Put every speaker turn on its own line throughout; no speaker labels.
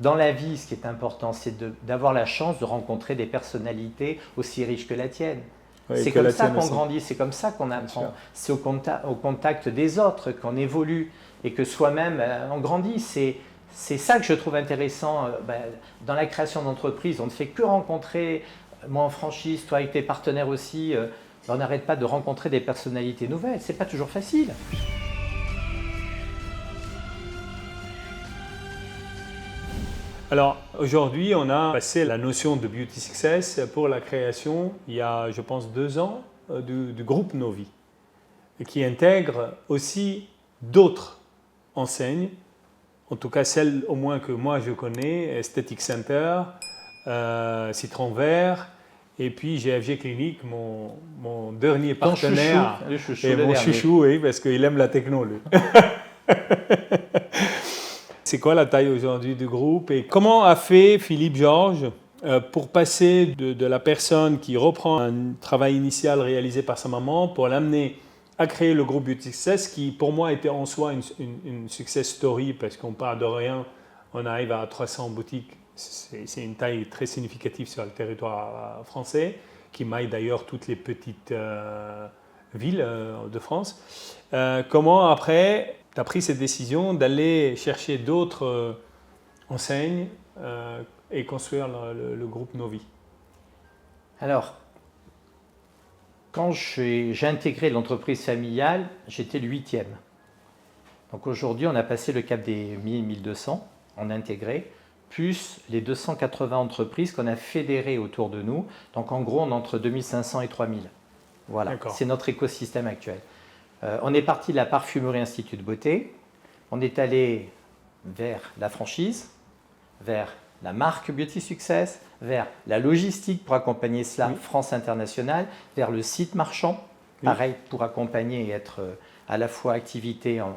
dans la vie, ce qui est important, c'est d'avoir la chance de rencontrer des personnalités aussi riches que la tienne.
Oui,
c'est
que
comme
la
ça
tienne
qu'on
aussi.
grandit, c'est comme ça qu'on
Bien
apprend.
sûr.
C'est au contact des autres qu'on évolue et que soi-même on grandit. C'est ça que je trouve intéressant dans la création d'entreprise. On ne fait que rencontrer, moi en franchise, toi avec tes partenaires aussi, on n'arrête pas de rencontrer des personnalités nouvelles. C'est pas toujours facile.
Alors aujourd'hui, on a passé la notion de Beauty Success pour la création, il y a je pense 2 ans, du groupe Novi, qui intègre aussi d'autres enseignes, en tout cas celles au moins que moi je connais, Aesthetic Center, Citron Vert, et puis GFG Clinique, mon dernier
Ton
partenaire,
chouchou, le chouchou,
et
le
mon
dernier.
chouchou, oui, parce qu'il aime la techno, lui. C'est quoi la taille aujourd'hui du groupe et comment a fait Philippe Georges pour passer de la personne qui reprend un travail initial réalisé par sa maman pour l'amener à créer le groupe Beauty Success qui pour moi était en soi une success story parce qu'on part de rien, on arrive à 300 boutiques, c'est une taille très significative sur le territoire français qui maille d'ailleurs toutes les petites villes de France. Comment après tu as pris cette décision d'aller chercher d'autres enseignes et construire le groupe Novi?
Alors, quand j'ai intégré l'entreprise familiale, j'étais le 8e. Donc aujourd'hui, on a passé le cap des 1000-1200, on a intégré, plus les 280 entreprises qu'on a fédérées autour de nous. Donc en gros, on est entre 2500 et 3000. Voilà, c'est notre écosystème actuel. On est parti de la parfumerie Institut de Beauté, on est allé vers la franchise, vers la marque Beauty Success, vers la logistique pour accompagner cela, oui. France Internationale, vers le site marchand, oui. Pareil pour accompagner et être à la fois activité en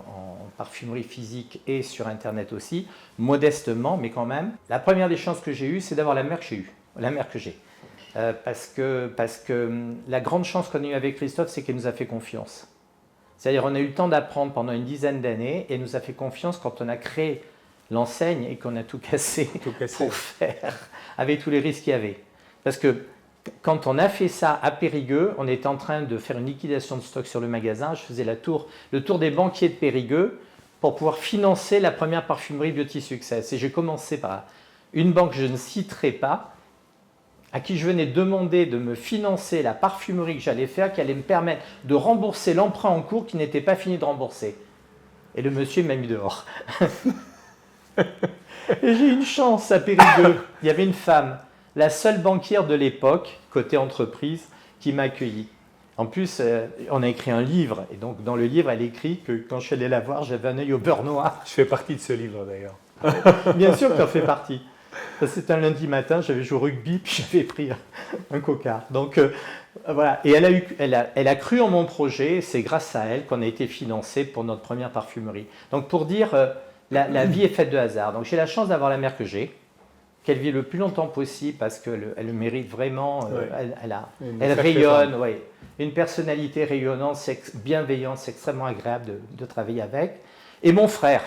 parfumerie physique et sur Internet aussi, modestement, mais quand même. La première des chances que j'ai eues, c'est d'avoir la mère que j'ai. Parce que la grande chance qu'on a eue avec Christophe, c'est qu'il nous a fait confiance. C'est-à-dire on a eu le temps d'apprendre pendant une dizaine d'années et nous a fait confiance quand on a créé l'enseigne et qu'on a tout cassé pour faire avec tous les risques qu'il y avait. Parce que quand on a fait ça à Périgueux, on était en train de faire une liquidation de stock sur le magasin. Je faisais le tour des banquiers de Périgueux pour pouvoir financer la première parfumerie Beauty Success. Et j'ai commencé par une banque que je ne citerai pas, à qui je venais demander de me financer la parfumerie que j'allais faire, qui allait me permettre de rembourser l'emprunt en cours qui n'était pas fini de rembourser. Et le monsieur m'a mis dehors. Et j'ai eu une chance à Périgueux. Il y avait une femme, la seule banquière de l'époque, côté entreprise, qui m'a accueilli. En plus, on a écrit un livre. Et donc, dans le livre, elle écrit que quand je suis allé la voir, j'avais un œil au beurre noir.
Je fais partie de ce livre, d'ailleurs.
Bien sûr que tu en fais partie. C'était un lundi matin, j'avais joué au rugby, puis j'avais pris un coca. Donc voilà, et elle a cru en mon projet, c'est grâce à elle qu'on a été financé pour notre première parfumerie. Donc pour dire, la vie est faite de hasard. Donc j'ai la chance d'avoir la mère que j'ai, qu'elle vit le plus longtemps possible parce qu'elle le mérite vraiment, elle rayonne, ouais, une personnalité rayonnante, bienveillante, c'est extrêmement agréable de travailler avec. Et mon frère.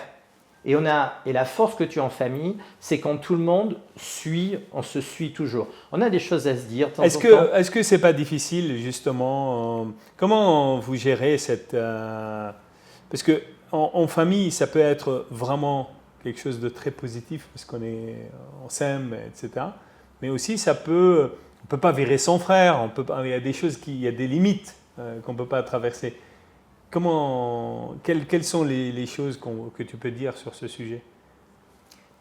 Et la force que tu as en famille, c'est quand tout le monde suit, on se suit toujours. On a des choses à se dire.
Est-ce que c'est pas difficile justement comment vous gérez cette parce que en famille, ça peut être vraiment quelque chose de très positif parce on s'aime, etc. Mais aussi, on peut pas virer son frère. Il y a des choses il y a des limites qu'on peut pas traverser. Quelles sont les choses que tu peux dire sur ce sujet?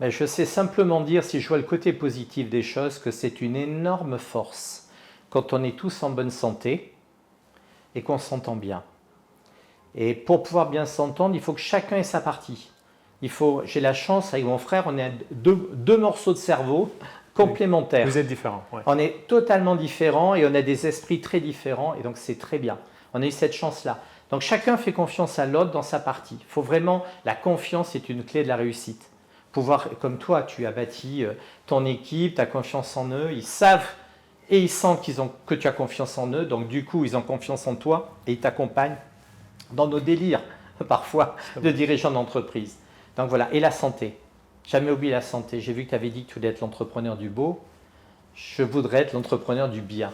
Je sais simplement dire, si je vois le côté positif des choses, que c'est une énorme force quand on est tous en bonne santé et qu'on s'entend bien. Et pour pouvoir bien s'entendre, il faut que chacun ait sa partie. J'ai la chance, avec mon frère, on est deux morceaux de cerveau complémentaires.
Vous êtes différents. Ouais.
On est totalement différents et on a des esprits très différents et donc c'est très bien. On a eu cette chance-là. Donc chacun fait confiance à l'autre dans sa partie. Il faut vraiment, la confiance est une clé de la réussite. Pouvoir, comme toi, tu as bâti ton équipe, tu as confiance en eux, ils savent et ils sentent que tu as confiance en eux, donc du coup ils ont confiance en toi et ils t'accompagnent dans nos délires parfois de dirigeants d'entreprise. Donc voilà, et la santé. Jamais oublié la santé. J'ai vu que tu avais dit que tu voulais être l'entrepreneur du beau. Je voudrais être l'entrepreneur du bien.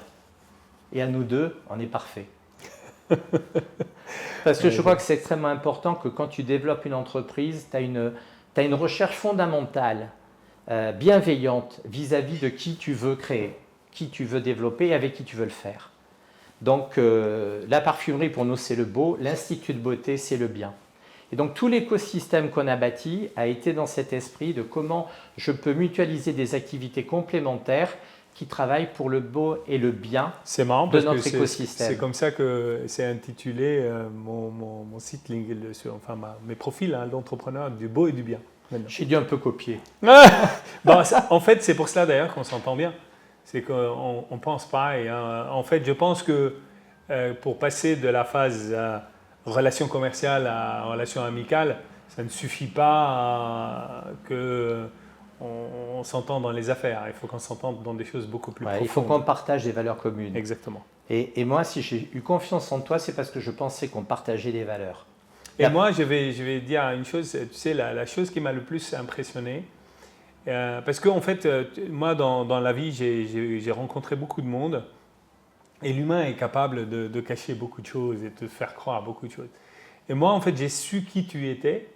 Et à nous deux, on est parfait. Parce que je crois que c'est extrêmement important que quand tu développes une entreprise, tu as une recherche fondamentale, bienveillante vis-à-vis de qui tu veux créer, qui tu veux développer et avec qui tu veux le faire. Donc la parfumerie pour nous c'est le beau, l'institut de beauté c'est le bien. Et donc tout l'écosystème qu'on a bâti a été dans cet esprit de comment je peux mutualiser des activités complémentaires qui travaillent pour le beau et le bien
c'est marrant
de
parce
notre
que
écosystème.
c'est comme ça que c'est intitulé mon site LinkedIn, enfin mes profils, hein, l'entrepreneur du beau et du bien. Maintenant.
J'ai dû un peu copier.
Bon, en fait, c'est pour cela d'ailleurs qu'on s'entend bien. C'est qu'on ne pense pas. Et, en fait, je pense que pour passer de la phase relation commerciale à relation amicale, ça ne suffit pas qu'on s'entende dans les affaires. Il faut qu'on s'entende dans des choses beaucoup plus profondes.
Il faut qu'on partage des valeurs communes.
Exactement.
Et moi, si j'ai eu confiance en toi, c'est parce que je pensais qu'on partageait des valeurs.
Et moi, je vais dire une chose, tu sais, la chose qui m'a le plus impressionné, parce qu'en fait, moi, dans la vie, j'ai rencontré beaucoup de monde, et l'humain est capable de cacher beaucoup de choses et de te faire croire beaucoup de choses. Et moi, en fait, j'ai su qui tu étais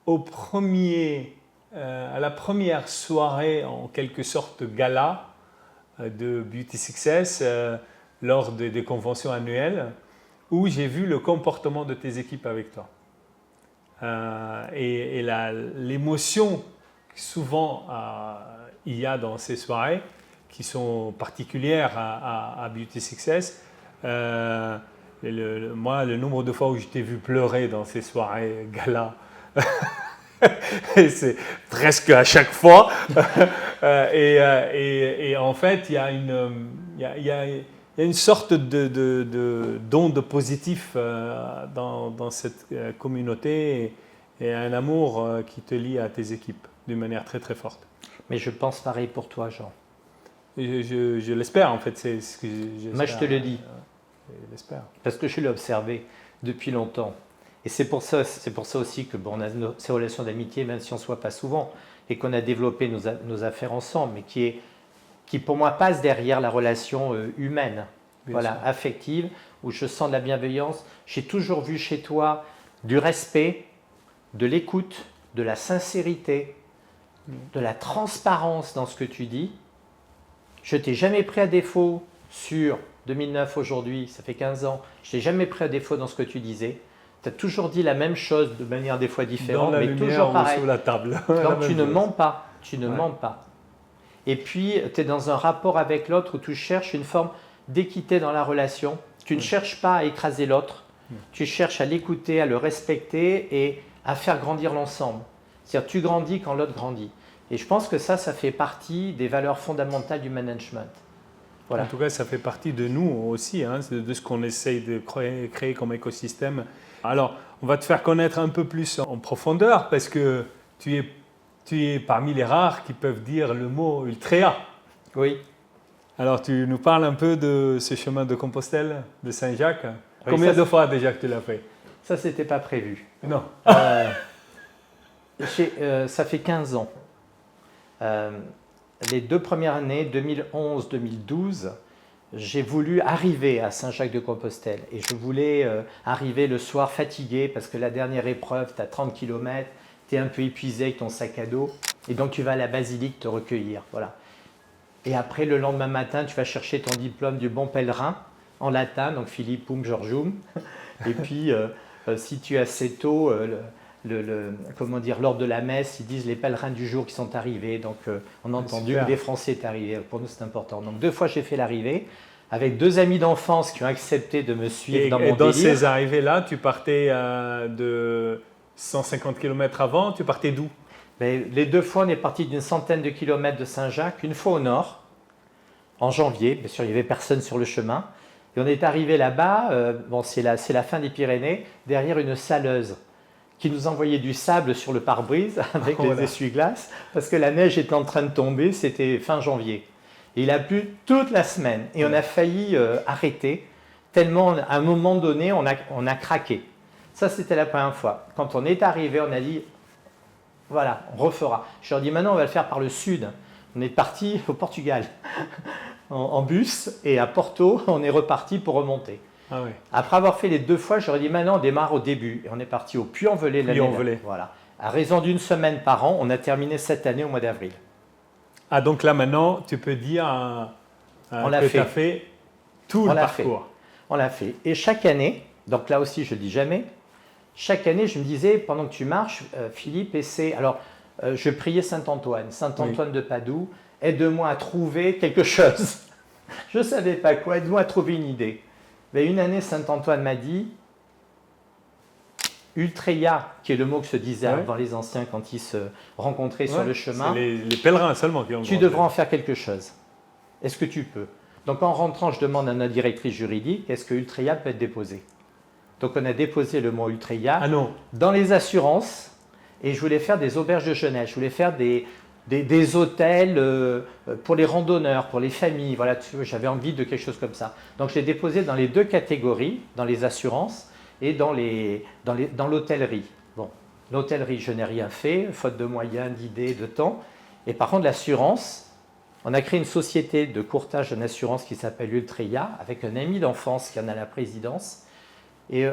à la première soirée, en quelque sorte, gala de Beauty Success, lors des conventions annuelles, où j'ai vu le comportement de tes équipes avec toi. Et l'émotion que souvent il y a dans ces soirées, qui sont particulières à Beauty Success. Moi, le nombre de fois où je t'ai vu pleurer dans ces soirées gala, c'est presque à chaque fois. Et en fait, il y a une sorte d'onde positif dans cette communauté et un amour qui te lie à tes équipes d'une manière très très forte.
Mais je pense pareil pour toi, Jean.
Je l'espère en fait, c'est ce que j'espère.
Moi je te le dis.
Je l'espère.
Parce que je l'ai observé depuis longtemps. Et c'est pour ça aussi que on a ces relations d'amitié, même si on ne se voit pas souvent, et qu'on a développé nos affaires ensemble, mais qui pour moi passe derrière la relation humaine, affective, où je sens de la bienveillance. J'ai toujours vu chez toi du respect, de l'écoute, de la sincérité, de la transparence dans ce que tu dis. Je ne t'ai jamais pris à défaut sur 2009 aujourd'hui, ça fait 15 ans, je ne t'ai jamais pris à défaut dans ce que tu disais. Tu as toujours dit la même chose de manière des fois différente, mais toujours pareil.
Sous la table.
Donc tu ne mens pas, mens pas. Et puis tu es dans un rapport avec l'autre où tu cherches une forme d'équité dans la relation. Tu ne cherches pas à écraser l'autre, tu cherches à l'écouter, à le respecter et à faire grandir l'ensemble. C'est-à-dire tu grandis quand l'autre grandit. Et je pense que ça fait partie des valeurs fondamentales du management. Voilà.
En tout cas, ça fait partie de nous aussi, hein, de ce qu'on essaye de créer comme écosystème. Alors, on va te faire connaître un peu plus en profondeur parce que tu es parmi les rares qui peuvent dire le mot Ultréa.
Oui.
Alors, tu nous parles un peu de ce chemin de Compostelle, de Saint-Jacques.
Oui,
Combien de fois déjà que tu l'as fait?
Ça, c'était pas prévu.
Non.
Ça fait 15 ans. Les 2 premières années, 2011-2012, j'ai voulu arriver à Saint-Jacques-de-Compostelle. Et je voulais arriver le soir fatigué parce que la dernière épreuve, tu as 30 km, tu es un peu épuisé avec ton sac à dos. Et donc, tu vas à la basilique te recueillir. Voilà. Et après, le lendemain matin, tu vas chercher ton diplôme du bon pèlerin en latin, donc Philippum Georgium. Et puis, si tu es assez tôt, l'ordre de la messe, ils disent les pèlerins du jour qui sont arrivés. Donc, on a entendu que des Français étaient arrivés. Pour nous, c'est important. Donc, 2 fois, j'ai fait l'arrivée avec 2 amis d'enfance qui ont accepté de me suivre dans mon délire.
Et dans ces arrivées-là, tu partais de 150 km avant, tu partais d'où?
Les 2 fois, on est parti d'une centaine de kilomètres de Saint-Jacques, une fois au nord, en janvier. Bien sûr, il n'y avait personne sur le chemin. Et on est arrivé là-bas, c'est la fin des Pyrénées, derrière une saleuse qui nous envoyait du sable sur le pare-brise avec les essuie-glaces, parce que la neige était en train de tomber, c'était fin janvier. Et il a plu toute la semaine, et on a failli arrêter, tellement à un moment donné, on a craqué. Ça, c'était la première fois. Quand on est arrivé, on a dit, Voilà, on refera. Je leur dis maintenant on va le faire par le sud. On est parti au Portugal en bus et à Porto, on est reparti pour remonter.
Ah oui.
Après avoir fait les 2 fois, je leur ai dit maintenant on démarre au début. Et on est parti au Puy-en-Velay l'année dernière. Voilà. À raison d'une semaine par an, on a terminé cette année au mois d'avril.
Ah donc là maintenant, tu peux dire que tu as fait tout le parcours.
On l'a fait. Et chaque année, donc là aussi je ne le dis jamais, chaque année je me disais pendant que tu marches, Philippe, essaie. Alors je priais Saint-Antoine de Padoue, aide-moi à trouver quelque chose. Je ne savais pas quoi, aide-moi à trouver une idée. Mais une année, Saint-Antoine m'a dit Ultreia, qui est le mot que se disaient avant les anciens quand ils se rencontraient sur le chemin.
C'est les pèlerins seulement qui ont.
Tu devras en faire quelque chose. Est-ce que tu peux? Donc en rentrant, je demande à notre directrice juridique est-ce que Ultreia peut être déposé? Donc on a déposé le mot Ultreia dans les assurances et je voulais faire des auberges de jeunesse. Je voulais faire des hôtels pour les randonneurs, pour les familles. Voilà, j'avais envie de quelque chose comme ça. Donc je l'ai déposé dans les 2 catégories, dans les assurances et dans l'hôtellerie. Bon, l'hôtellerie, je n'ai rien fait, faute de moyens, d'idées, de temps. Et par contre, l'assurance, on a créé une société de courtage en assurance qui s'appelle Ultreia, avec un ami d'enfance qui en a la présidence. Et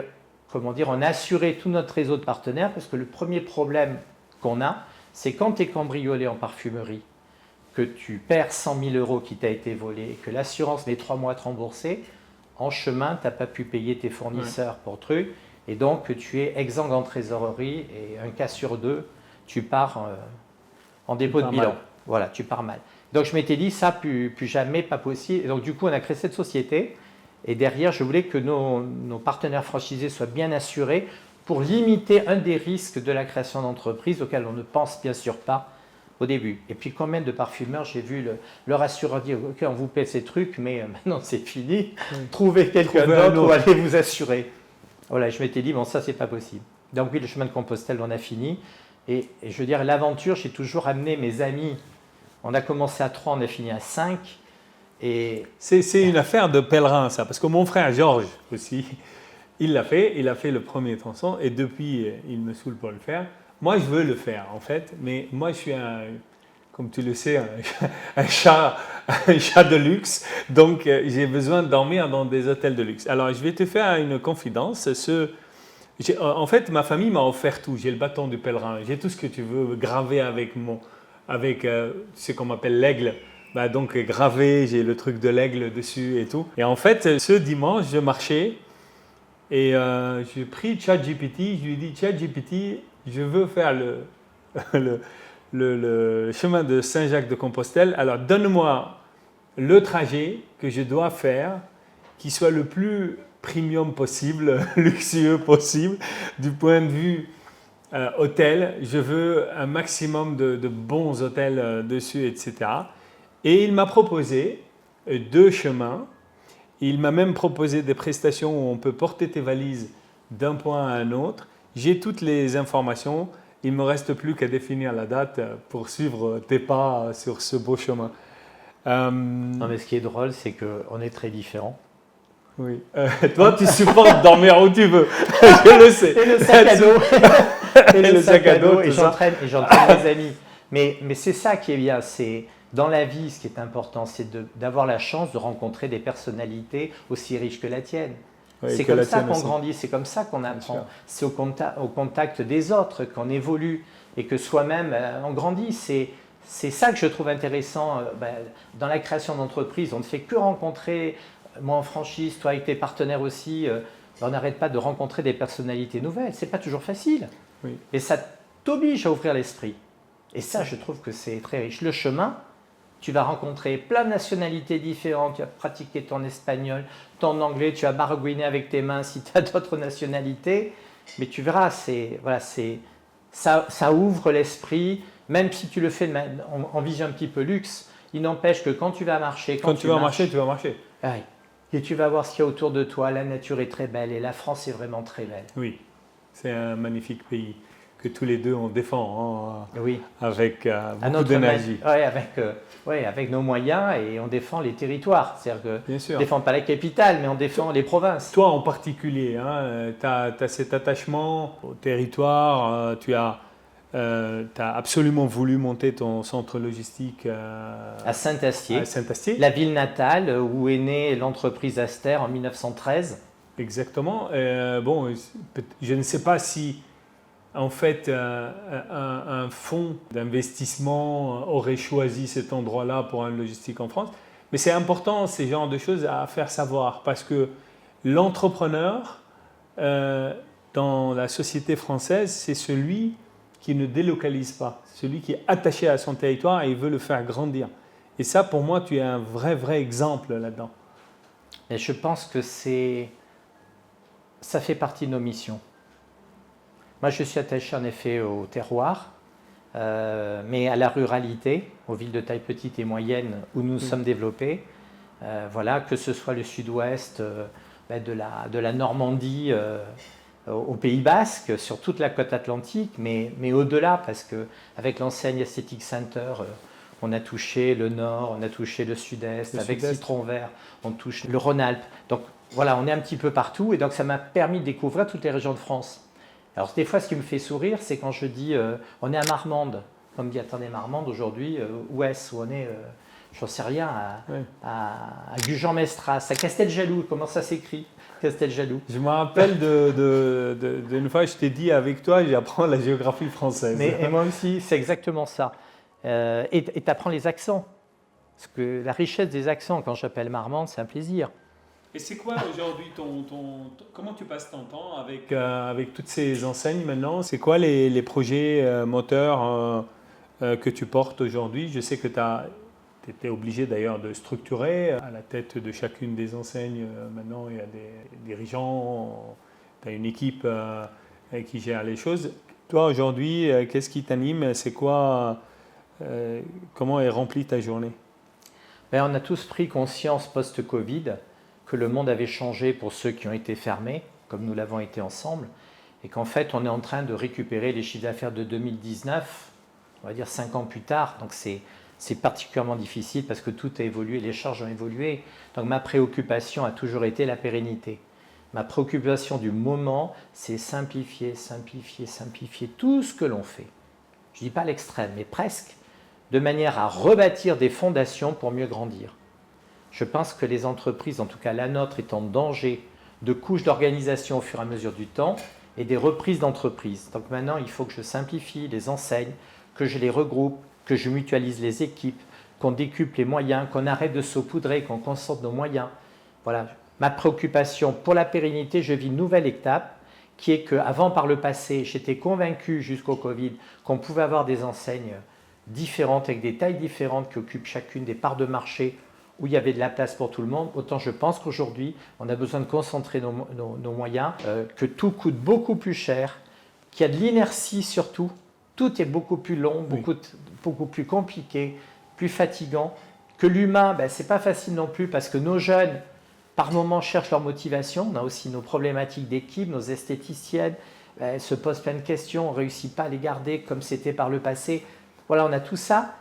comment dire, on a assuré tout notre réseau de partenaires parce que le premier problème qu'on a, c'est quand tu es cambriolé en parfumerie, que tu perds 100 000 € qui t'a été volé, que l'assurance met 3 mois à te rembourser, en chemin, tu n'as pas pu payer tes fournisseurs pour truc, et donc tu es exsangue en trésorerie, et un cas sur 2, tu pars en dépôt de bilan. Mal. Voilà, tu pars mal. Donc je m'étais dit, ça, plus jamais, pas possible. Et donc du coup, on a créé cette société, et derrière, je voulais que nos partenaires franchisés soient bien assurés pour limiter un des risques de la création d'entreprise auquel on ne pense bien sûr pas au début. Et puis combien de parfumeurs, j'ai vu leur assureur dire « Ok, on vous paie ces trucs, mais maintenant c'est fini, trouvez quelqu'un d'autre ou allez vous assurer ». Voilà, je m'étais dit « Bon, ça c'est pas possible ». Donc oui, le chemin de Compostelle, on a fini. Et je veux dire, l'aventure, j'ai toujours amené mes amis. On a commencé à 3, on a fini à 5. Et
c'est une affaire de pèlerin, ça, parce que mon frère Georges aussi, il l'a fait, le premier tronçon, et depuis, il me saoule pour le faire. Moi, je veux le faire, en fait, mais moi, je suis comme tu le sais, un chat de luxe, donc j'ai besoin de dormir dans des hôtels de luxe. Alors, je vais te faire une confidence. En fait, ma famille m'a offert tout. J'ai le bâton du pèlerin, j'ai tout ce que tu veux, gravé avec ce qu'on appelle l'aigle. Donc gravé, j'ai le truc de l'aigle dessus et tout. Et en fait, ce dimanche, je marchais et j'ai pris ChatGPT. Je lui ai dit, ChatGPT, je veux faire le chemin de Saint-Jacques-de-Compostelle. Alors donne-moi le trajet que je dois faire qui soit le plus premium possible, luxueux possible, du point de vue hôtel. Je veux un maximum de bons hôtels dessus, etc. Et il m'a proposé 2 chemins. Il m'a même proposé des prestations où on peut porter tes valises d'un point à un autre. J'ai toutes les informations. Il ne me reste plus qu'à définir la date pour suivre tes pas sur ce beau chemin.
Non, mais ce qui est drôle, c'est qu'on est très différents.
Oui. Toi, tu supportes dormir où tu veux. Je le sais.
Et le sac à dos. Et le sac à dos. Et j'entraîne mes amis. Mais c'est ça qui est bien. Dans la vie, ce qui est important, c'est d'avoir la chance de rencontrer des personnalités aussi riches que la tienne. Oui, c'est comme ça qu'on grandit, c'est comme ça qu'on apprend. C'est au contact des autres qu'on évolue et que soi-même on grandit. C'est ça que je trouve intéressant dans la création d'entreprise. On ne fait que rencontrer, moi en franchise, toi avec tes partenaires aussi, on n'arrête pas de rencontrer des personnalités nouvelles. Ce n'est pas toujours facile, mais ça t'oblige à ouvrir l'esprit. Et ça, je trouve que c'est très riche. Le chemin, tu vas rencontrer plein de nationalités différentes, tu vas pratiquer ton espagnol, ton anglais, tu vas baragouiner avec tes mains si tu as d'autres nationalités, mais tu verras, ça ouvre l'esprit, même si tu le fais en vision un petit peu luxe, il n'empêche que quand tu vas marcher…
Quand tu vas marcher.
Ouais, et tu vas voir ce qu'il y a autour de toi, la nature est très belle et la France est vraiment très belle.
Oui, c'est un magnifique pays que tous les deux on défend avec beaucoup d'énergie.
Avec nos moyens et on défend les territoires. C'est-à-dire que on ne défend pas la capitale, mais on défend les provinces.
Toi en particulier, tu as cet attachement au territoire, tu as tu as absolument voulu monter ton centre logistique
À Saint-Astier,
à Saint-Astier.
la ville natale où est née l'entreprise Aster en 1913.
Exactement. Bon, je ne sais pas si, en fait, un fonds d'investissement aurait choisi cet endroit-là pour un logistique en France. Mais c'est important, ces genres de choses, à faire savoir. Parce que l'entrepreneur, dans la société française, c'est celui qui ne délocalise pas. Celui qui est attaché à son territoire et il veut le faire grandir. Et ça, pour moi, tu es un vrai exemple là-dedans.
Et je pense que ça fait partie de nos missions. Moi, je suis attaché en effet au terroir, mais à la ruralité, aux villes de taille petite et moyenne où nous sommes développés. Voilà, que ce soit le sud-ouest de la Normandie au Pays Basque, sur toute la côte atlantique, mais au-delà, parce qu'avec l'enseigne Aesthetic Center, on a touché le nord, on a touché le sud-est, avec Citron Vert, on touche le Rhône-Alpes. Donc voilà, on est un petit peu partout, et donc ça m'a permis de découvrir toutes les régions de France. Alors des fois, ce qui me fait sourire, c'est quand je dis on est à Marmande. On me dit attendez, Marmande aujourd'hui, où est-ce? Où on est j'en sais rien, à Gujan-Mestras, à Casteljaloux. Comment ça s'écrit, Casteljalout?
Je me rappelle d'une fois, je t'ai dit avec toi, j'apprends la géographie française.
Et moi aussi, c'est exactement ça. Et tu apprends les accents. Parce que la richesse des accents, quand j'appelle Marmande, c'est un plaisir.
Et c'est quoi aujourd'hui comment tu passes ton temps avec toutes ces enseignes maintenant? C'est quoi les projets moteurs que tu portes aujourd'hui? Je sais que tu étais obligé d'ailleurs de structurer à la tête de chacune des enseignes. Maintenant, il y a des dirigeants, tu as une équipe qui gère les choses. Toi, aujourd'hui, qu'est-ce qui t'anime? C'est quoi? Comment est remplie ta journée?
On a tous pris conscience post-Covid que le monde avait changé pour ceux qui ont été fermés, comme nous l'avons été ensemble, et qu'en fait, on est en train de récupérer les chiffres d'affaires de 2019, on va dire 5 ans plus tard. Donc c'est particulièrement difficile parce que tout a évolué, les charges ont évolué. Donc ma préoccupation a toujours été la pérennité. Ma préoccupation du moment, c'est simplifier tout ce que l'on fait. Je ne dis pas l'extrême, mais presque, de manière à rebâtir des fondations pour mieux grandir. Je pense que les entreprises, en tout cas la nôtre, est en danger de couches d'organisation au fur et à mesure du temps et des reprises d'entreprises. Donc maintenant, il faut que je simplifie les enseignes, que je les regroupe, que je mutualise les équipes, qu'on décuple les moyens, qu'on arrête de saupoudrer, qu'on concentre nos moyens. Voilà, ma préoccupation pour la pérennité, je vis une nouvelle étape qui est qu'avant, par le passé, j'étais convaincu jusqu'au Covid qu'on pouvait avoir des enseignes différentes avec des tailles différentes qui occupent chacune des parts de marché où il y avait de la place pour tout le monde. Autant je pense qu'aujourd'hui, on a besoin de concentrer nos moyens, que tout coûte beaucoup plus cher, qu'il y a de l'inertie surtout. Tout est beaucoup plus long, beaucoup plus compliqué, plus fatigant. Que l'humain, ce n'est pas facile non plus parce que nos jeunes, par moments, cherchent leur motivation. On a aussi nos problématiques d'équipe, nos esthéticiennes. Elles se posent plein de questions, on ne réussit pas à les garder comme c'était par le passé. Voilà, on a tout ça.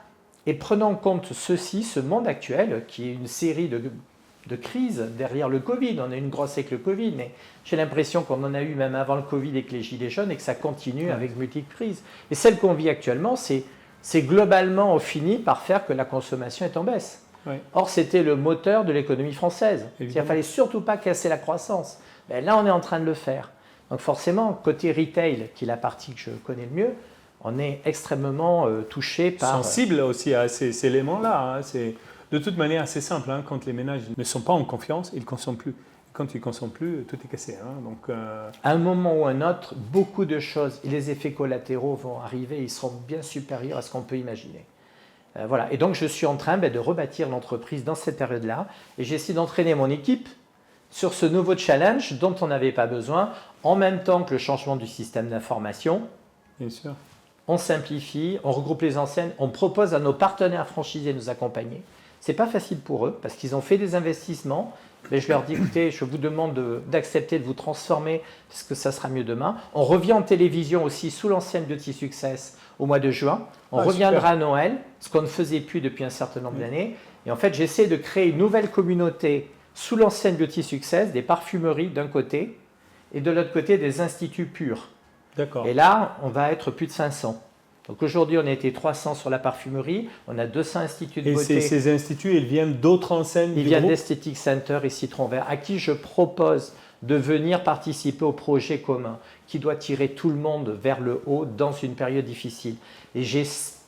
Et prenons en compte ce monde actuel, qui est une série de crises derrière le Covid. On a une grosse avec le Covid, mais j'ai l'impression qu'on en a eu même avant le Covid avec les gilets jaunes et que ça continue avec multiples crises. Et celle qu'on vit actuellement, c'est globalement fini par faire que la consommation est en baisse. Oui. Or, c'était le moteur de l'économie française. Il ne fallait surtout pas casser la croissance. Là, on est en train de le faire. Donc forcément, côté retail, qui est la partie que je connais le mieux, on est extrêmement touché par...
Sensible aussi à ces éléments-là. Hein. C'est de toute manière assez simple. Hein. Quand les ménages ne sont pas en confiance, ils ne consomment plus. Quand ils ne consomment plus, tout est cassé. Hein. Donc,
À un moment ou un autre, beaucoup de choses et les effets collatéraux vont arriver. Ils seront bien supérieurs à ce qu'on peut imaginer. Voilà. Et donc, je suis en train de rebâtir l'entreprise dans cette période-là. Et j'essaie d'entraîner mon équipe sur ce nouveau challenge dont on n'avait pas besoin, en même temps que le changement du système d'information.
Bien sûr.
On simplifie, on regroupe les enseignes, on propose à nos partenaires franchisés de nous accompagner. Ce n'est pas facile pour eux parce qu'ils ont fait des investissements. Mais je leur dis, écoutez, je vous demande d'accepter de vous transformer parce que ça sera mieux demain. On revient en télévision aussi sous l'ancienne Beauty Success au mois de juin. On reviendra super. À Noël, ce qu'on ne faisait plus depuis un certain nombre d'années. Et en fait, j'essaie de créer une nouvelle communauté sous l'ancienne Beauty Success, des parfumeries d'un côté et de l'autre côté des instituts purs.
D'accord.
Et là, on va être plus de 500. Donc aujourd'hui, on a été 300 sur la parfumerie, on a 200 instituts de
Et
beauté.
ces instituts, ils viennent d'autres enseignes
Ils
du
viennent
groupe?
d'Aesthetic Center et Citron Vert, à qui je propose de venir participer au projet commun qui doit tirer tout le monde vers le haut dans une période difficile. Et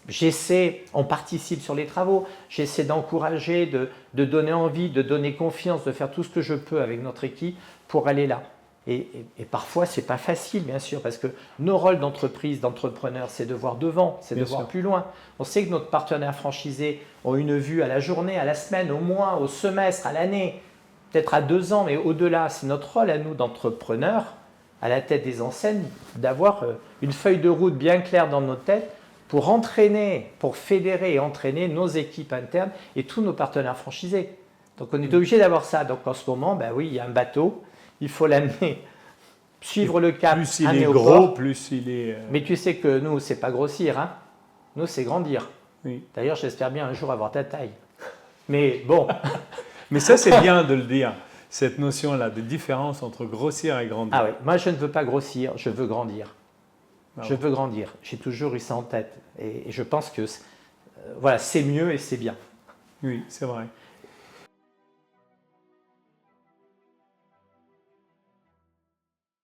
j'essaie, on participe sur les travaux, j'essaie d'encourager, de donner envie, de donner confiance, de faire tout ce que je peux avec notre équipe pour aller là. Et parfois, ce n'est pas facile, bien sûr, parce que nos rôles d'entreprise, d'entrepreneur, c'est de voir devant, c'est de voir plus loin. On sait que nos partenaires franchisés ont une vue à la journée, à la semaine, au mois, au semestre, à l'année, peut-être à 2 ans, mais au-delà. C'est notre rôle à nous d'entrepreneurs, à la tête des enseignes, d'avoir une feuille de route bien claire dans nos têtes pour entraîner, pour fédérer et entraîner nos équipes internes et tous nos partenaires franchisés. Donc on est obligé d'avoir ça. Donc en ce moment, ben oui, il y a un bateau, il faut l'amener, suivre le cap,
plus il
amener
est
au
gros,
port.
plus il est...
Mais tu sais que nous, c'est pas grossir, hein. Nous, c'est grandir.
Oui.
D'ailleurs, j'espère bien un jour avoir ta taille. Mais bon.
Mais ça, c'est bien de le dire, cette notion-là de différence entre grossir et grandir.
Ah oui, moi, je ne veux pas grossir, je veux grandir.
Ah
Je veux grandir. J'ai toujours eu ça en tête. Et je pense que voilà, c'est mieux et c'est bien.
Oui, c'est vrai.